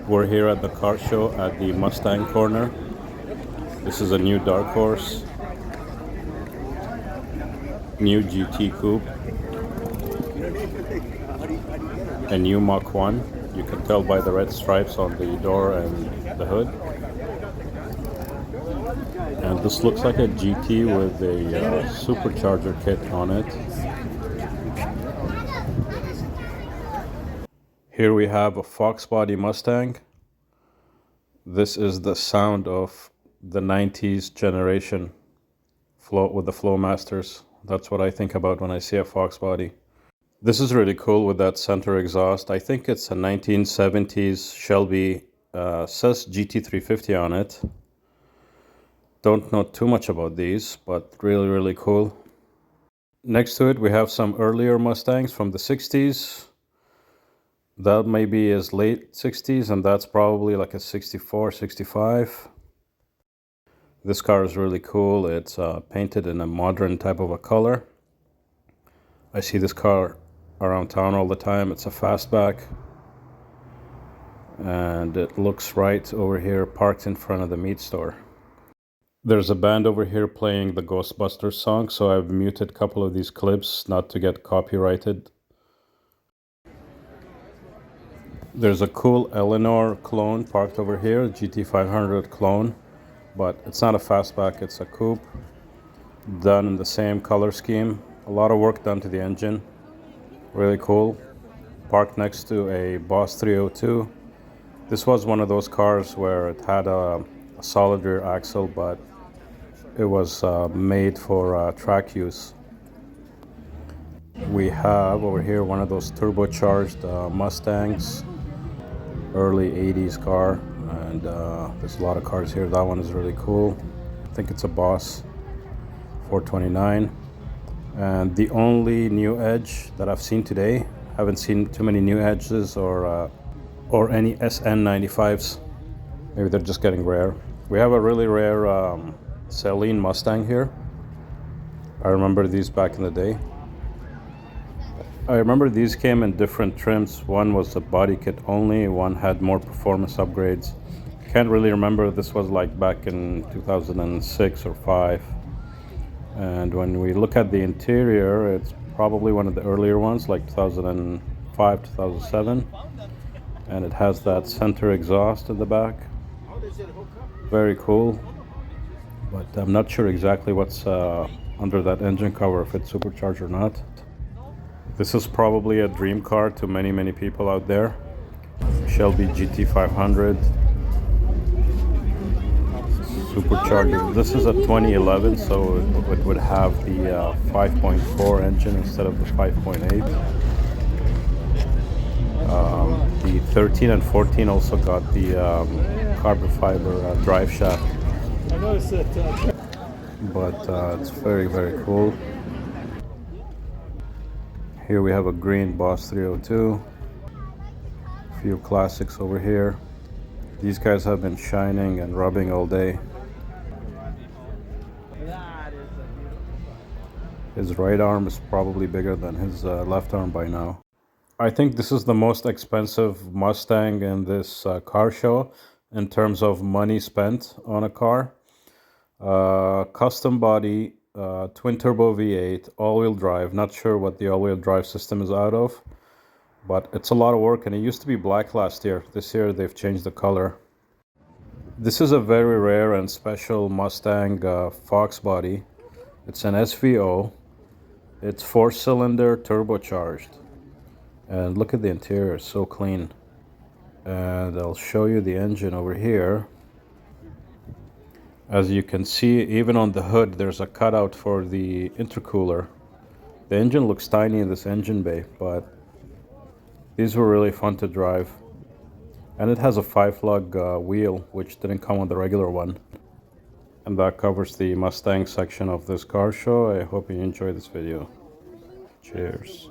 We're here at the car show at the Mustang corner. This is a new Dark Horse, new GT Coupe, a new Mach 1. You can tell by the red stripes on the door and the hood. And this looks like a GT with a supercharger kit on it. Here we have a Fox body Mustang. This is the sound of the 90s generation with the Flowmasters. That's what I think about when I see a Fox body. This is really cool with that center exhaust. I think it's a 1970s Shelby, says GT350 on it. Don't know too much about these, but really cool. Next to it we have some earlier Mustangs from the 60s. That may be his late 60s, and that's probably like a 64, 65. This car is really cool. It's painted in a modern type of a color. I see this car around town all the time. It's a fastback. And it looks right over here, parked in front of the meat store. There's a band over here playing the Ghostbusters song, so I've muted a couple of these clips not to get copyrighted. There's a cool Eleanor clone parked over here, GT500 clone, but it's not a fastback, it's a coupe, done in the same color scheme. A lot of work done to the engine, really cool. Parked next to a Boss 302. This was one of those cars where it had a solid rear axle, but it was made for track use. We have over here one of those turbocharged Mustangs, early 80s car, and there's a lot of cars here. That one is really cool. I think it's a Boss 429. And the only new Edge that I've seen today, haven't seen too many new Edges or any SN95s. Maybe they're just getting rare. We have a really rare Celine Mustang here. I remember these back in the day. I remember these came in different trims. One was a body kit only, one had more performance upgrades. Can't really remember. This was like back in 2006 or 5. And when we look at the interior, it's probably one of the earlier ones, like 2005, 2007. And it has that center exhaust in the back. Very cool. But I'm not sure exactly what's under that engine cover, if it's supercharged or not. This is probably a dream car to many people out there. Shelby GT500 supercharger. This is a 2011, so it would have the 5.4 engine instead of the 5.8. The 13 and 14 also got the carbon fiber drive shaft. I noticed that. But it's very cool. Here we have a green Boss 302. A few classics over here. These guys have been shining and rubbing all day. His right arm is probably bigger than his left arm by now. I think this is the most expensive Mustang in this car show in terms of money spent on a car. Custom body, twin turbo V8, all-wheel drive. Not sure what the all-wheel drive system is out of, but it's a lot of work, and it used to be black last year. This year they've changed the color. This is a very rare and special Mustang Fox body. It's an SVO. It's 4-cylinder turbocharged. And look at the interior, it's so clean. And I'll show you the engine over here. As you can see, even on the hood, there's a cutout for the intercooler. The engine looks tiny in this engine bay, but these were really fun to drive. And it has a 5-lug wheel, which didn't come on the regular one. And that covers the Mustang section of this car show. I hope you enjoyed this video. Cheers.